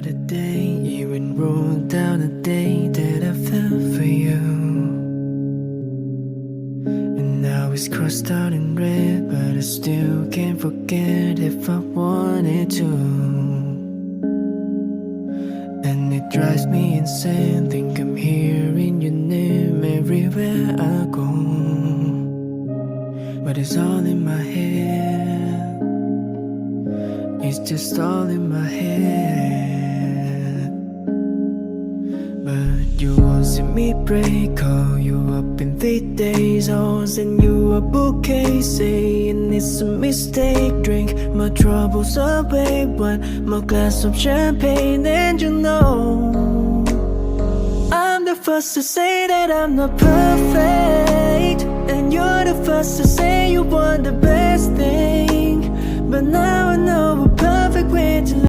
the day, even wrote down the day that I fell for you. And now it's crossed out in red, but I still can't forget if I wanted to. And it drives me insane, think I'm hearing your name everywhere I go. But it's all in my head, it's just all in my head. But you won't see me break, call you up in 3 days. I'll send you a bouquet, saying it's a mistake. Drink my troubles away, one more glass of champagne, and you know I'm the first to say that I'm not perfect, and you're the first to say you want the best thing. But now I know a perfect way to